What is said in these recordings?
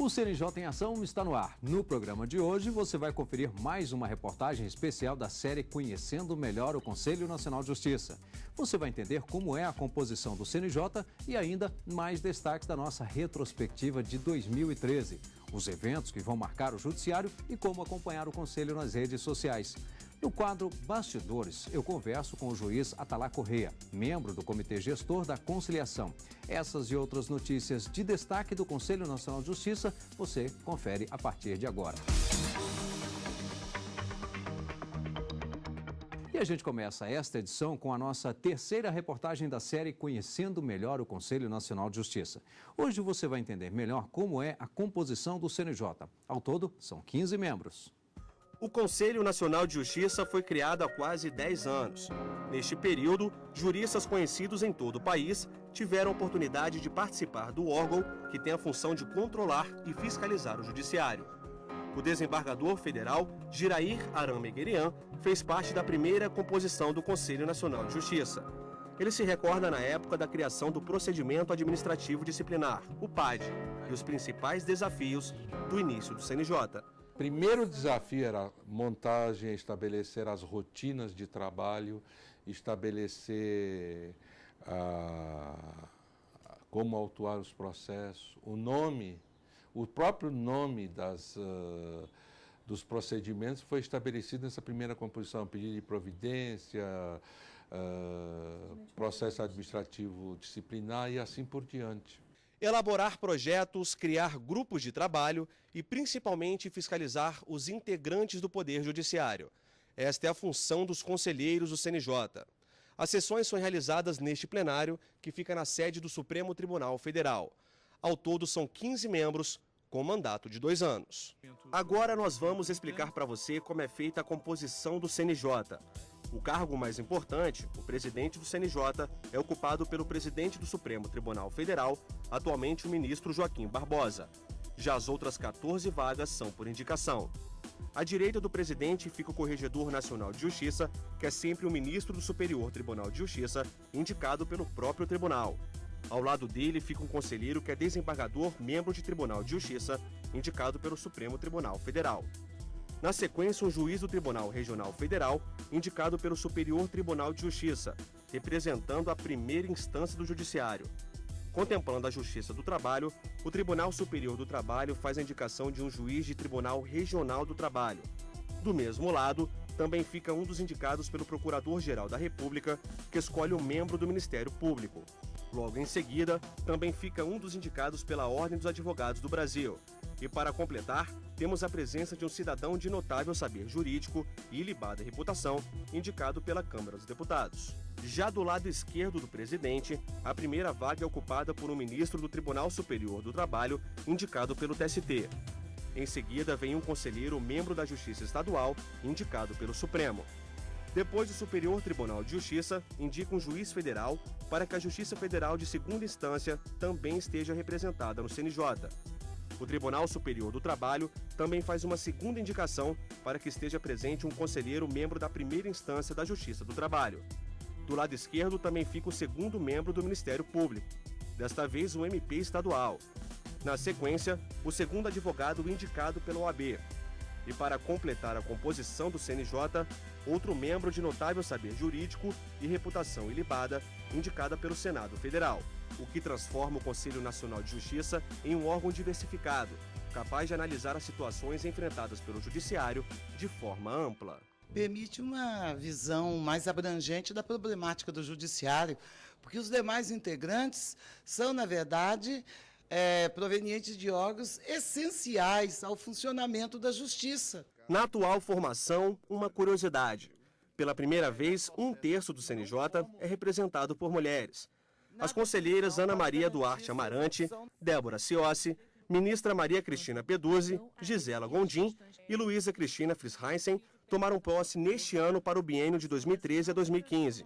O CNJ em Ação está no ar. No programa de hoje, você vai conferir mais uma reportagem especial da série Conhecendo Melhor o Conselho Nacional de Justiça. Você vai entender como é a composição do CNJ e ainda mais destaques da nossa retrospectiva de 2013. Os eventos que vão marcar o Judiciário e como acompanhar o Conselho nas redes sociais. No quadro Bastidores, eu converso com o juiz Atalá Correia, membro do Comitê Gestor da Conciliação. Essas e outras notícias de destaque do Conselho Nacional de Justiça, você confere a partir de agora. E a gente começa esta edição com a nossa terceira reportagem da série Conhecendo Melhor o Conselho Nacional de Justiça. Hoje você vai entender melhor como é a composição do CNJ. Ao todo, são 15 membros. O Conselho Nacional de Justiça foi criado há quase 10 anos. Neste período, juristas conhecidos em todo o país tiveram a oportunidade de participar do órgão que tem a função de controlar e fiscalizar o judiciário. O desembargador federal Girair Aram Meguerian fez parte da primeira composição do Conselho Nacional de Justiça. Ele se recorda na época da criação do Procedimento Administrativo Disciplinar, o PAD, e os principais desafios do início do CNJ. Primeiro desafio era montagem, estabelecer as rotinas de trabalho, estabelecer como autuar os processos, o próprio nome dos procedimentos foi estabelecido nessa primeira composição, pedido de providência, processo administrativo disciplinar e assim por diante. Elaborar projetos, criar grupos de trabalho e, principalmente, fiscalizar os integrantes do Poder Judiciário. Esta é a função dos conselheiros do CNJ. As sessões são realizadas neste plenário, que fica na sede do Supremo Tribunal Federal. Ao todo, são 15 membros, com mandato de 2 anos. Agora nós vamos explicar para você como é feita a composição do CNJ. O cargo mais importante, o presidente do CNJ, é ocupado pelo presidente do Supremo Tribunal Federal, atualmente o ministro Joaquim Barbosa. Já as outras 14 vagas são por indicação. À direita do presidente fica o Corregedor Nacional de Justiça, que é sempre o ministro do Superior Tribunal de Justiça, indicado pelo próprio tribunal. Ao lado dele fica um conselheiro que é desembargador, membro de Tribunal de Justiça, indicado pelo Supremo Tribunal Federal. Na sequência, um juiz do Tribunal Regional Federal, indicado pelo Superior Tribunal de Justiça, representando a primeira instância do Judiciário. Contemplando a Justiça do Trabalho, o Tribunal Superior do Trabalho faz a indicação de um juiz de Tribunal Regional do Trabalho. Do mesmo lado, também fica um dos indicados pelo Procurador-Geral da República, que escolhe um membro do Ministério Público. Logo em seguida, também fica um dos indicados pela Ordem dos Advogados do Brasil. E para completar, temos a presença de um cidadão de notável saber jurídico e ilibada reputação, indicado pela Câmara dos Deputados. Já do lado esquerdo do presidente, a primeira vaga é ocupada por um ministro do Tribunal Superior do Trabalho, indicado pelo TST. Em seguida, vem um conselheiro membro da Justiça Estadual, indicado pelo Supremo. Depois, o Superior Tribunal de Justiça indica um juiz federal para que a Justiça Federal de segunda instância também esteja representada no CNJ. O Tribunal Superior do Trabalho também faz uma segunda indicação para que esteja presente um conselheiro membro da primeira instância da Justiça do Trabalho. Do lado esquerdo também fica o segundo membro do Ministério Público, desta vez um MP estadual. Na sequência, o segundo advogado indicado pela OAB. E para completar a composição do CNJ, outro membro de notável saber jurídico e reputação ilibada, indicada pelo Senado Federal, o que transforma o Conselho Nacional de Justiça em um órgão diversificado, capaz de analisar as situações enfrentadas pelo Judiciário de forma ampla. Permite uma visão mais abrangente da problemática do Judiciário, porque os demais integrantes são, na verdade, provenientes de órgãos essenciais ao funcionamento da Justiça. Na atual formação, uma curiosidade. Pela primeira vez, 1/3 do CNJ é representado por mulheres. As conselheiras Ana Maria Duarte Amarante, Débora Ciossi, ministra Maria Cristina Peduzzi, Gisela Gondim e Luísa Cristina Frischheinsen tomaram posse neste ano para o biênio de 2013 a 2015.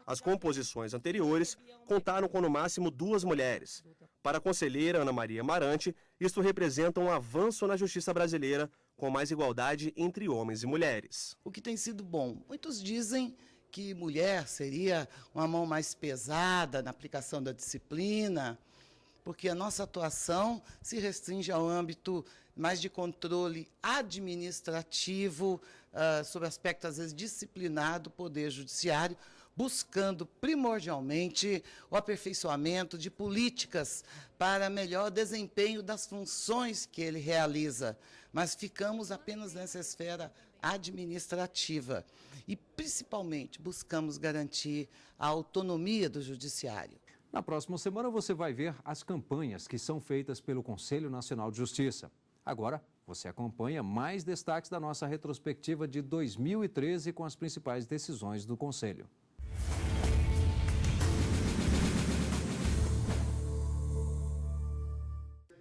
As composições anteriores contaram com no máximo 2 mulheres. Para a conselheira Ana Maria Amarante, isto representa um avanço na justiça brasileira, com mais igualdade entre homens e mulheres. O que tem sido bom. Muitos dizem que mulher seria uma mão mais pesada na aplicação da disciplina, porque a nossa atuação se restringe ao âmbito mais de controle administrativo, sobre aspecto, às vezes, disciplinar do Poder Judiciário, buscando primordialmente o aperfeiçoamento de políticas para melhor desempenho das funções que ele realiza. Mas ficamos apenas nessa esfera administrativa e, principalmente, buscamos garantir a autonomia do Judiciário. Na próxima semana você vai ver as campanhas que são feitas pelo Conselho Nacional de Justiça. Agora, você acompanha mais destaques da nossa retrospectiva de 2013 com as principais decisões do Conselho.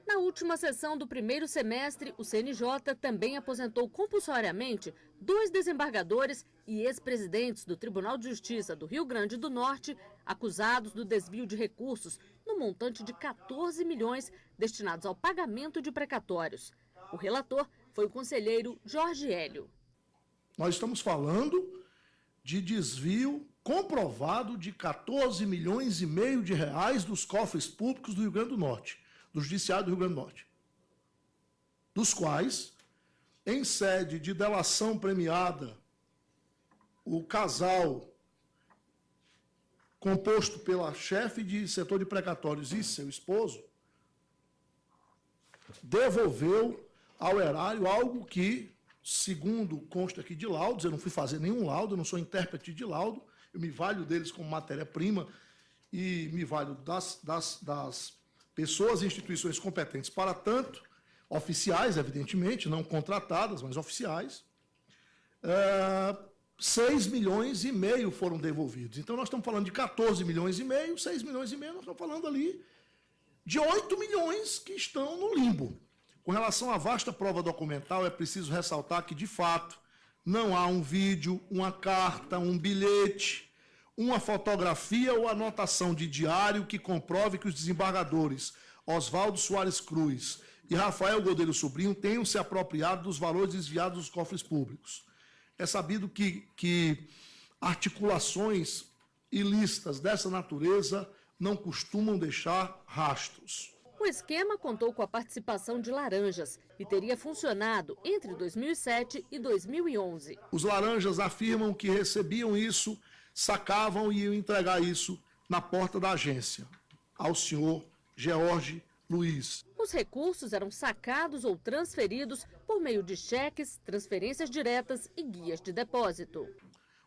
Na última sessão do primeiro semestre, o CNJ também aposentou compulsoriamente 2 desembargadores e ex-presidentes do Tribunal de Justiça do Rio Grande do Norte, acusados do desvio de recursos no montante de 14 milhões destinados ao pagamento de precatórios. O relator foi o conselheiro Jorge Hélio. Nós estamos falando de desvio comprovado de 14 milhões e meio de reais dos cofres públicos do Rio Grande do Norte, do Judiciário do Rio Grande do Norte, dos quais, em sede de delação premiada, o casal composto pela chefe de setor de precatórios e seu esposo devolveu ao erário algo que, segundo consta aqui de laudos, eu não fui fazer nenhum laudo, eu não sou intérprete de laudo, eu me valho deles como matéria-prima e me valho das pessoas e instituições competentes para tanto, oficiais, evidentemente, não contratadas, mas oficiais, 6 milhões e meio foram devolvidos. Então, nós estamos falando de 14 milhões e meio, 6 milhões e meio, nós estamos falando ali de 8 milhões que estão no limbo. Com relação à vasta prova documental, é preciso ressaltar que, de fato, não há um vídeo, uma carta, um bilhete, uma fotografia ou anotação de diário que comprove que os desembargadores Oswaldo Soares Cruz e Rafael Godeiro Sobrinho tenham se apropriado dos valores desviados dos cofres públicos. É sabido que articulações ilícitas dessa natureza não costumam deixar rastros. O esquema contou com a participação de laranjas e teria funcionado entre 2007 e 2011. Os laranjas afirmam que recebiam isso, sacavam e iam entregar isso na porta da agência, ao senhor George Luiz. Os recursos eram sacados ou transferidos por meio de cheques, transferências diretas e guias de depósito.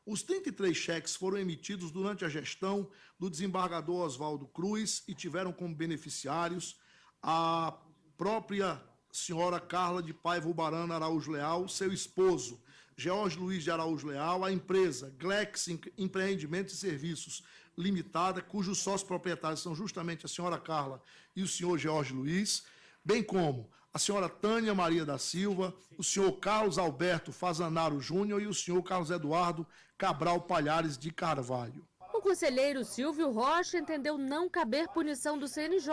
Os 33 cheques foram emitidos durante a gestão do desembargador Oswaldo Cruz e tiveram como beneficiários a própria senhora Carla de Paiva Ubarana Araújo Leal, seu esposo, George Luiz de Araújo Leal, a empresa Glex Empreendimentos e Serviços Limitada, cujos sócios proprietários são justamente a senhora Carla e o senhor George Luiz, bem como a senhora Tânia Maria da Silva, o senhor Carlos Alberto Fazanaro Júnior e o senhor Carlos Eduardo Cabral Palhares de Carvalho. O conselheiro Silvio Rocha entendeu não caber punição do CNJ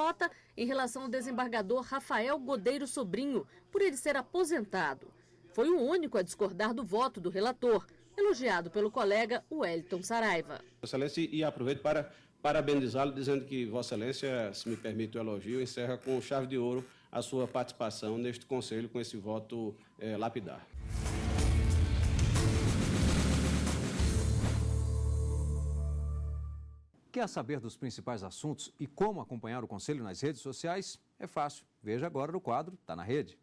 em relação ao desembargador Rafael Godeiro Sobrinho, por ele ser aposentado. Foi o único a discordar do voto do relator, elogiado pelo colega Wellington Saraiva. Vossa Excelência, e aproveito para parabenizá-lo, dizendo que Vossa Excelência, se me permite o elogio, encerra com chave de ouro a sua participação neste Conselho com esse voto lapidar. Quer saber dos principais assuntos e como acompanhar o Conselho nas redes sociais? É fácil. Veja agora no quadro Tá na Rede.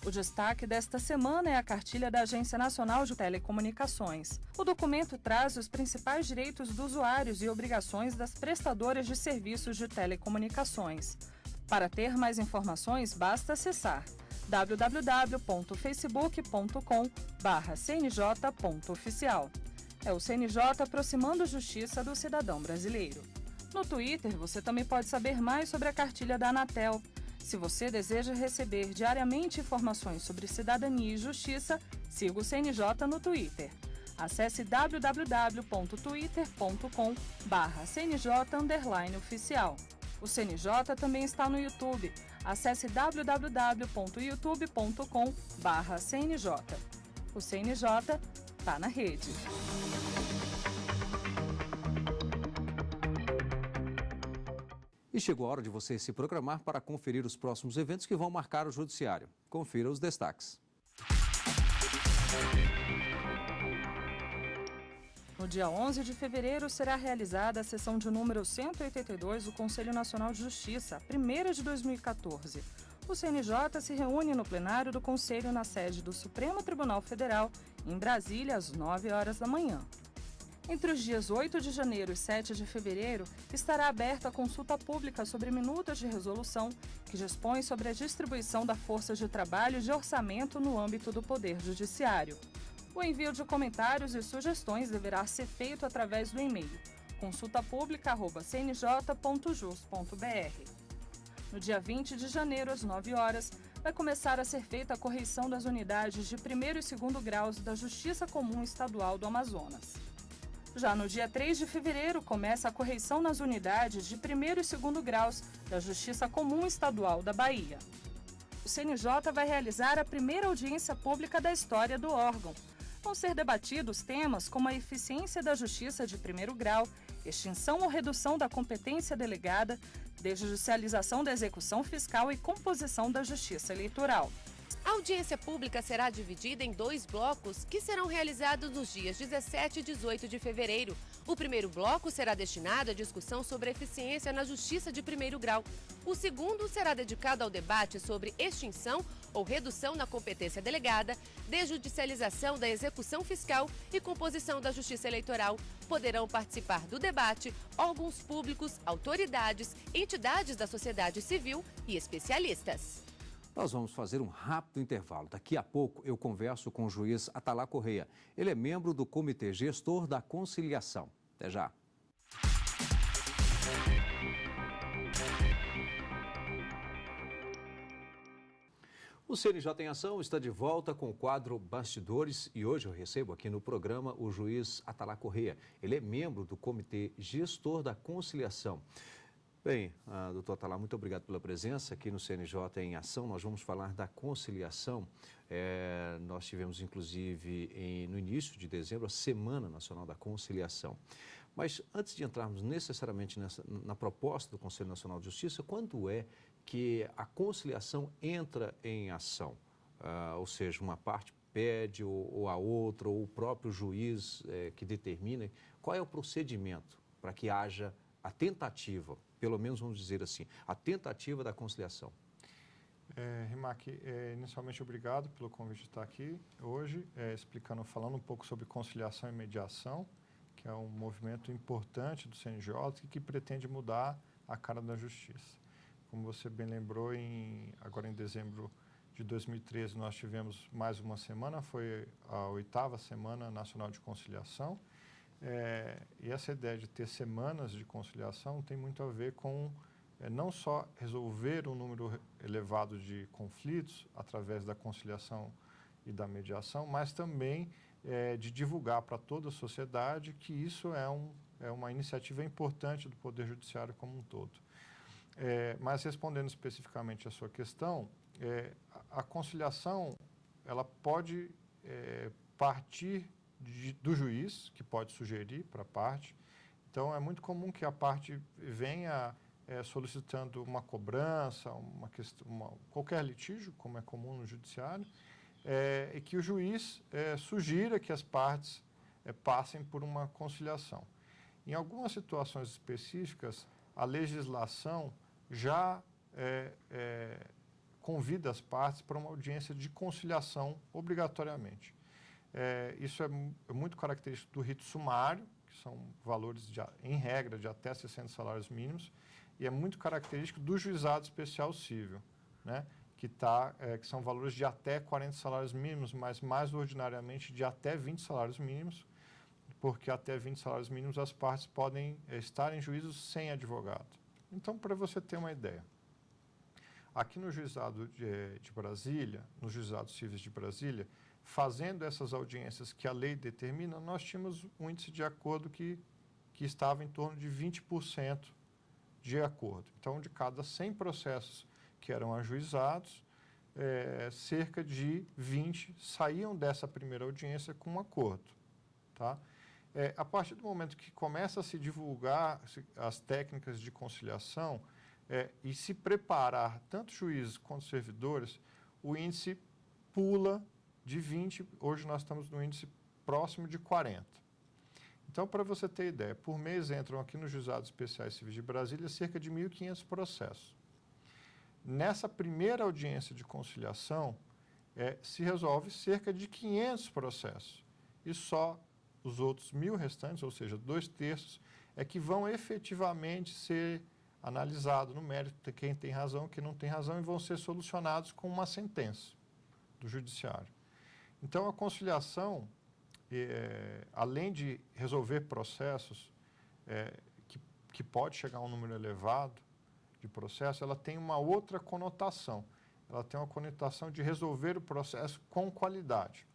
O destaque desta semana é a cartilha da Agência Nacional de Telecomunicações. O documento traz os principais direitos dos usuários e obrigações das prestadoras de serviços de telecomunicações. Para ter mais informações, basta acessar www.facebook.com/cnj.oficial. É o CNJ aproximando a justiça do cidadão brasileiro. No Twitter, você também pode saber mais sobre a cartilha da Anatel. Se você deseja receber diariamente informações sobre cidadania e justiça, siga o CNJ no Twitter. Acesse www.twitter.com/cnj_oficial. O CNJ também está no YouTube. Acesse www.youtube.com/cnj. O CNJ está na rede. E chegou a hora de você se programar para conferir os próximos eventos que vão marcar o Judiciário. Confira os destaques. No dia 11 de fevereiro será realizada a sessão de número 182 do Conselho Nacional de Justiça, a primeira de 2014. O CNJ se reúne no plenário do Conselho na sede do Supremo Tribunal Federal, em Brasília, às 9 horas da manhã. Entre os dias 8 de janeiro e 7 de fevereiro, estará aberta a consulta pública sobre minutas de resolução que dispõe sobre a distribuição da força de trabalho e de orçamento no âmbito do Poder Judiciário. O envio de comentários e sugestões deverá ser feito através do e-mail consultapublica@cnj.jus.br. No dia 20 de janeiro, às 9 horas, vai começar a ser feita a correição das unidades de 1º e 2º graus da Justiça Comum Estadual do Amazonas. Já no dia 3 de fevereiro, começa a correição nas unidades de 1º e 2º graus da Justiça Comum Estadual da Bahia. O CNJ vai realizar a primeira audiência pública da história do órgão. Vão ser debatidos temas como a eficiência da Justiça de 1º grau, extinção ou redução da competência delegada, desjudicialização da execução fiscal e composição da Justiça Eleitoral. A audiência pública será dividida em 2 blocos que serão realizados nos dias 17 e 18 de fevereiro. O primeiro bloco será destinado à discussão sobre a eficiência na Justiça de 1º grau. O segundo será dedicado ao debate sobre extinção ou redução na competência delegada, desjudicialização da execução fiscal e composição da Justiça Eleitoral. Poderão participar do debate órgãos públicos, autoridades, entidades da sociedade civil e especialistas. Nós vamos fazer um rápido intervalo. Daqui a pouco eu converso com o juiz Atalá Correia. Ele é membro do Comitê Gestor da Conciliação. Até já. O CNJ em Ação está de volta com o quadro Bastidores e hoje eu recebo aqui no programa o juiz Atalá Correia. Ele é membro do Comitê Gestor da Conciliação. Bem, doutor Atalá, muito obrigado pela presença aqui no CNJ em Ação. Nós vamos falar da conciliação. Nós tivemos, inclusive, no início de dezembro, a Semana Nacional da Conciliação. Mas, antes de entrarmos necessariamente na proposta do Conselho Nacional de Justiça, quando é que a conciliação entra em ação? Ou seja, uma parte pede ou a outra, ou o próprio juiz que determina. Qual é o procedimento para que haja a tentativa, pelo menos vamos dizer assim, a tentativa da conciliação? Rimac, inicialmente obrigado pelo convite de estar aqui hoje, falando um pouco sobre conciliação e mediação, que é um movimento importante do CNJ que pretende mudar a cara da justiça. Como você bem lembrou, agora em dezembro de 2013 nós tivemos mais uma semana, foi a 8ª Semana Nacional de Conciliação. E essa ideia de ter semanas de conciliação tem muito a ver com não só resolver um número elevado de conflitos através da conciliação e da mediação, mas também de divulgar para toda a sociedade que isso é uma iniciativa importante do Poder Judiciário como um todo. Mas respondendo especificamente a sua questão, a conciliação ela pode partir do juiz, que pode sugerir para a parte. Então, é muito comum que a parte venha solicitando uma cobrança, qualquer litígio, como é comum no judiciário, e que o juiz sugira que as partes passem por uma conciliação. Em algumas situações específicas, a legislação já convida as partes para uma audiência de conciliação obrigatoriamente. Isso é muito característico do rito sumário, que são valores, em regra, de até 60 salários mínimos, e é muito característico do juizado especial cível, né? que são valores de até 40 salários mínimos, mas mais ordinariamente de até 20 salários mínimos, porque até 20 salários mínimos as partes podem estar em juízos sem advogado. Então, para você ter uma ideia, aqui no juizado de Brasília, nos juizados cíveis de Brasília, fazendo essas audiências que a lei determina, nós tínhamos um índice de acordo que estava em torno de 20% de acordo. Então, de cada 100 processos que eram ajuizados, cerca de 20 saíam dessa primeira audiência com um acordo. Tá? A partir do momento que começa a se divulgar as técnicas de conciliação, e se preparar, tanto juízes quanto servidores, o índice pula de 20, hoje nós estamos no índice próximo de 40. Então, para você ter ideia, por mês entram aqui nos Juizados Especiais Civis de Brasília cerca de 1.500 processos. Nessa primeira audiência de conciliação, se resolve cerca de 500 processos. E só os outros 1.000 restantes, ou seja, 2/3, é que vão efetivamente ser analisados no mérito de quem tem razão, quem não tem razão, e vão ser solucionados com uma sentença do judiciário. Então, a conciliação, além de resolver processos que pode chegar a um número elevado de processos, ela tem uma outra conotação. Ela tem uma conotação de resolver o processo com qualidade.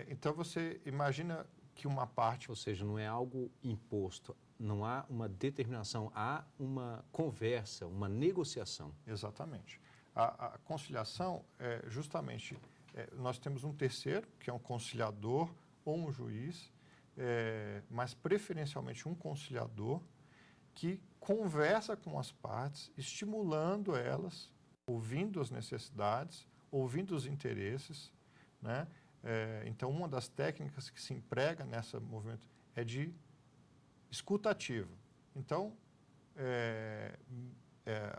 Então, você imagina que uma parte... Ou seja, não é algo imposto, não há uma determinação, há uma conversa, uma negociação. Exatamente. A conciliação, justamente, nós temos um terceiro, que é um conciliador ou um juiz, mas preferencialmente um conciliador, que conversa com as partes, estimulando elas, ouvindo as necessidades, ouvindo os interesses, né? Então, uma das técnicas que se emprega nesse movimento é de escuta ativa. Então,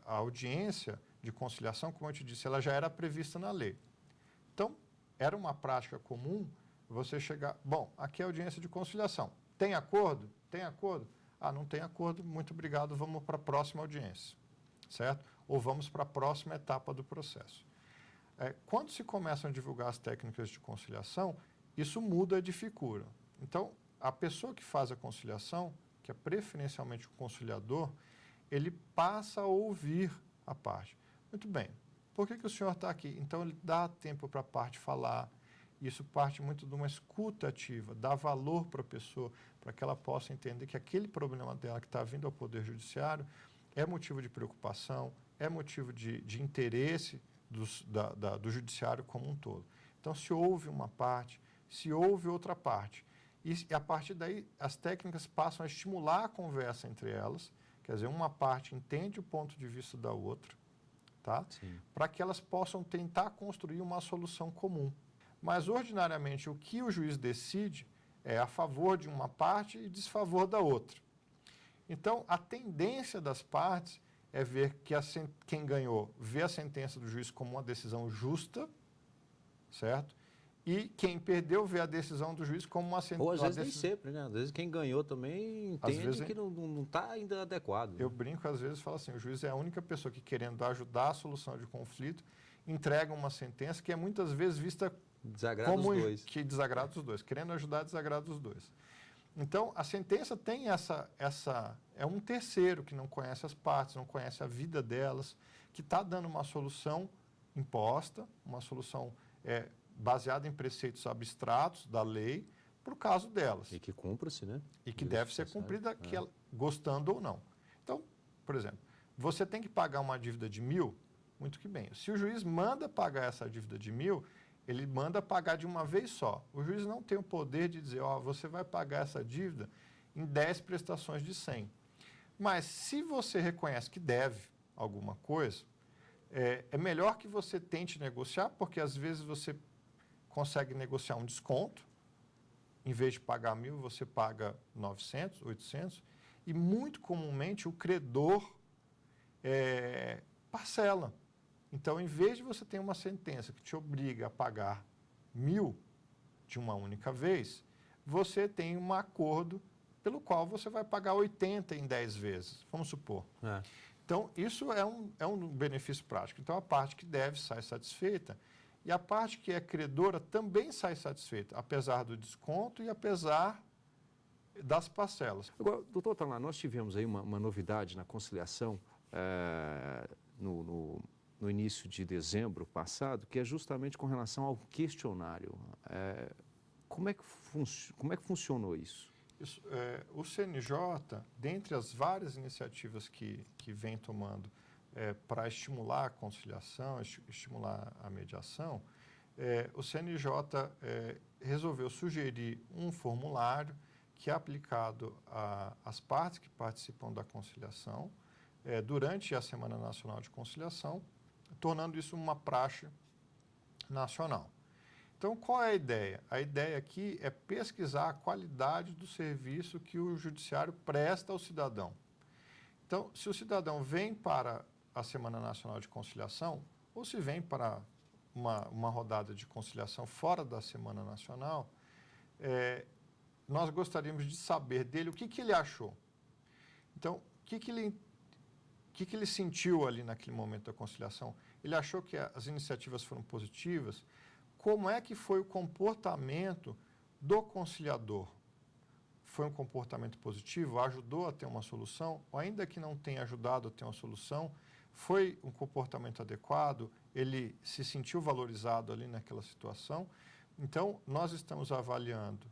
a audiência de conciliação, como eu te disse, ela já era prevista na lei. Então, era uma prática comum você chegar... Bom, aqui é a audiência de conciliação. Tem acordo? Tem acordo? Ah, não tem acordo, muito obrigado, vamos para a próxima audiência, certo? Ou vamos para a próxima etapa do processo. Quando se começam a divulgar as técnicas de conciliação, isso muda de figura. Então, a pessoa que faz a conciliação, que é preferencialmente o conciliador, ele passa a ouvir a parte. Muito bem, por que o senhor está aqui? Então, ele dá tempo para a parte falar. Isso parte muito de uma escuta ativa, dá valor para a pessoa, para que ela possa entender que aquele problema dela que está vindo ao Poder Judiciário é motivo de preocupação, é motivo de interesse do Judiciário como um todo. Então, se ouve uma parte, se ouve outra parte. E a partir daí, as técnicas passam a estimular a conversa entre elas, quer dizer, uma parte entende o ponto de vista da outra, tá? Para que elas possam tentar construir uma solução comum. Mas, ordinariamente, o que o juiz decide é a favor de uma parte e desfavor da outra. Então, a tendência das partes é ver que quem ganhou vê a sentença do juiz como uma decisão justa, certo? E quem perdeu vê a decisão do juiz como uma sentença... Ou às vezes nem sempre, né? Às vezes quem ganhou também entende que não está ainda adequado. Eu brinco, às vezes, falo assim, o juiz é a única pessoa que, querendo ajudar a solução de conflito, entrega uma sentença que é muitas vezes vista como que desagrada os dois. Querendo ajudar, desagrada os dois. Então, a sentença tem é um terceiro que não conhece as partes, não conhece a vida delas, que está dando uma solução imposta, uma solução baseada em preceitos abstratos da lei, para o caso delas. E que cumpra-se, né? E que deve ser cumprida, gostando ou não. Então, por exemplo, você tem que pagar uma dívida de 1.000, muito que bem. Se o juiz manda pagar essa dívida de 1.000, ele manda pagar de uma vez só. O juiz não tem o poder de dizer, você vai pagar essa dívida em 10 prestações de 100. Mas se você reconhece que deve alguma coisa, é melhor que você tente negociar, porque às vezes você consegue negociar um desconto. Em vez de pagar 1.000, você paga 900, 800. E muito comumente o credor parcela. Então, em vez de você ter uma sentença que te obriga a pagar 1.000 de uma única vez, você tem um acordo pelo qual você vai pagar 80 em 10 vezes, vamos supor. Então, isso é um benefício prático. Então, a parte que deve sai satisfeita e a parte que é credora também sai satisfeita, apesar do desconto e apesar das parcelas. Agora, doutor Tanar, nós tivemos aí uma novidade na conciliação no início de dezembro passado, que é justamente com relação ao questionário. Como é que funcionou isso? O CNJ, dentre as várias iniciativas que vem tomando para estimular a conciliação, estimular a mediação, o CNJ resolveu sugerir um formulário que é aplicado às partes que participam da conciliação, durante a Semana Nacional de Conciliação, tornando isso uma praxe nacional. Então, qual é a ideia? A ideia aqui é pesquisar a qualidade do serviço que o judiciário presta ao cidadão. Então, se o cidadão vem para a Semana Nacional de Conciliação, ou se vem para uma rodada de conciliação fora da Semana Nacional, nós gostaríamos de saber dele o que ele achou. Então, o que ele sentiu ali naquele momento da conciliação? Ele achou que as iniciativas foram positivas? Como é que foi o comportamento do conciliador? Foi um comportamento positivo? Ajudou a ter uma solução? Ou ainda que não tenha ajudado a ter uma solução, foi um comportamento adequado? Ele se sentiu valorizado ali naquela situação? Então, nós estamos avaliando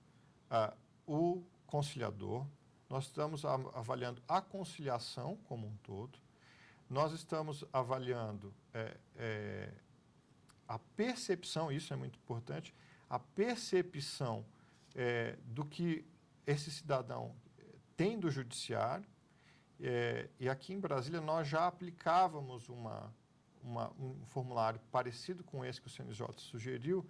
o conciliador, nós estamos avaliando a conciliação como um todo, nós estamos avaliando a percepção, isso é muito importante, a percepção do que esse cidadão tem do judiciário, e aqui em Brasília nós já aplicávamos um formulário parecido com esse que o CNJ sugeriu,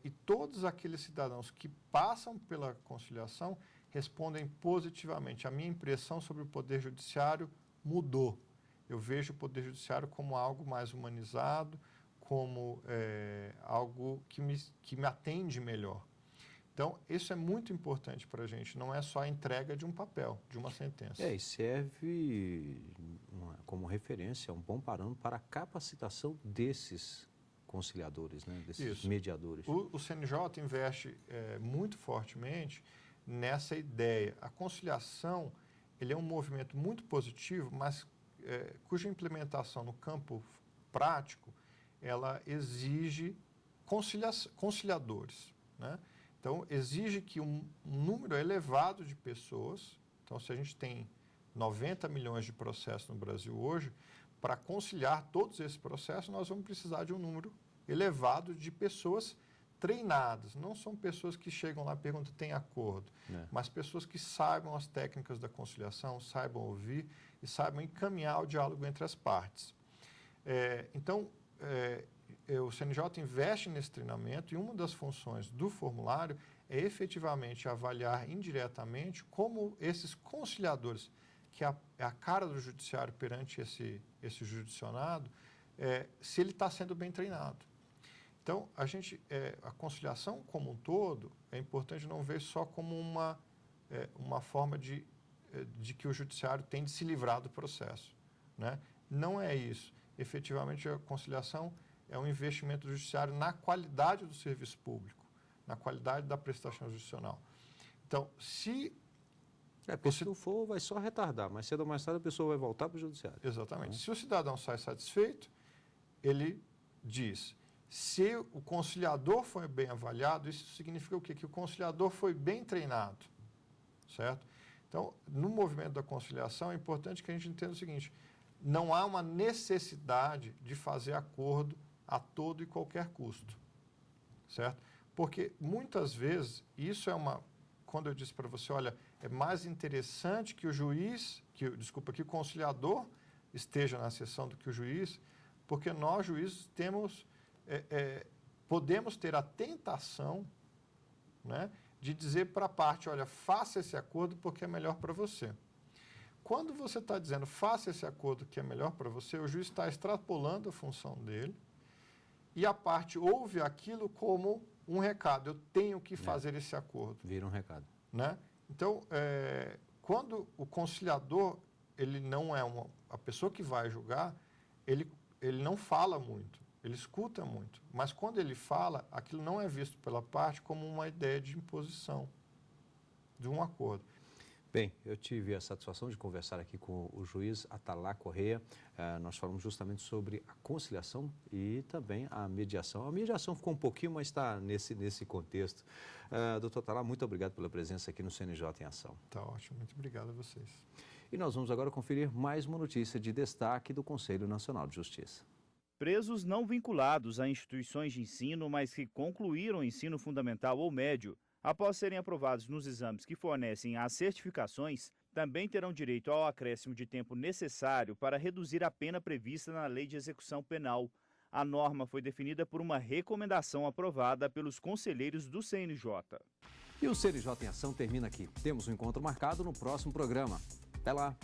e todos aqueles cidadãos que passam pela conciliação respondem positivamente. A minha impressão sobre o Poder Judiciário mudou. Eu vejo o Poder Judiciário como algo mais humanizado, como algo que me atende melhor. Então, isso é muito importante para a gente, não é só a entrega de um papel, de uma sentença. E serve como referência, um bom parâmetro para a capacitação desses conciliadores, né? Desses mediadores. O CNJ investe muito fortemente nessa ideia. A conciliação, ele é um movimento muito positivo, mas cuja implementação no campo prático, ela exige conciliadores, né? Então, exige que um número elevado de pessoas, então se a gente tem 90 milhões de processos no Brasil hoje, para conciliar todos esses processos, nós vamos precisar de um número elevado de pessoas treinadas. Não são pessoas que chegam lá e perguntam, tem acordo, mas pessoas que saibam as técnicas da conciliação, saibam ouvir e saibam encaminhar o diálogo entre as partes. Então, o CNJ investe nesse treinamento e uma das funções do formulário é efetivamente avaliar indiretamente como esses conciliadores, que é a cara do judiciário perante esse judicionado, se ele está sendo bem treinado. Então, a conciliação como um todo, é importante não ver só como uma forma de que o judiciário tem de se livrar do processo, né? Não é isso. Efetivamente, a conciliação é um investimento do judiciário na qualidade do serviço público, na qualidade da prestação judicional. Então, se não for, vai só retardar, mas cedo ou mais tarde a pessoa vai voltar para o judiciário. Exatamente. Se o cidadão sai satisfeito, ele diz, se o conciliador foi bem avaliado, isso significa o quê? Que o conciliador foi bem treinado, certo? Então, no movimento da conciliação, é importante que a gente entenda o seguinte, não há uma necessidade de fazer acordo a todo e qualquer custo, certo? Porque muitas vezes, quando eu disse para você, olha, é mais interessante que que o conciliador esteja na sessão do que o juiz, porque nós, juízes, podemos ter a tentação, né, de dizer para a parte, olha, faça esse acordo porque é melhor para você. Quando você está dizendo, faça esse acordo que é melhor para você, o juiz está extrapolando a função dele e a parte ouve aquilo como um recado. Eu tenho que fazer esse acordo. Vira um recado. Né? Então, quando o conciliador, ele não é a pessoa que vai julgar, ele não fala muito, ele escuta muito. Mas quando ele fala, aquilo não é visto pela parte como uma ideia de imposição de um acordo. Bem, eu tive a satisfação de conversar aqui com o juiz Atalá Correia. Nós falamos justamente sobre a conciliação e também a mediação. A mediação ficou um pouquinho, mas está nesse contexto. Doutor Atalá, muito obrigado pela presença aqui no CNJ em Ação. Tá ótimo, muito obrigado a vocês. E nós vamos agora conferir mais uma notícia de destaque do Conselho Nacional de Justiça. Presos não vinculados a instituições de ensino, mas que concluíram o ensino fundamental ou médio, após serem aprovados nos exames que fornecem as certificações, também terão direito ao acréscimo de tempo necessário para reduzir a pena prevista na Lei de Execução Penal. A norma foi definida por uma recomendação aprovada pelos conselheiros do CNJ. E o CNJ em Ação termina aqui. Temos um encontro marcado no próximo programa. Até lá!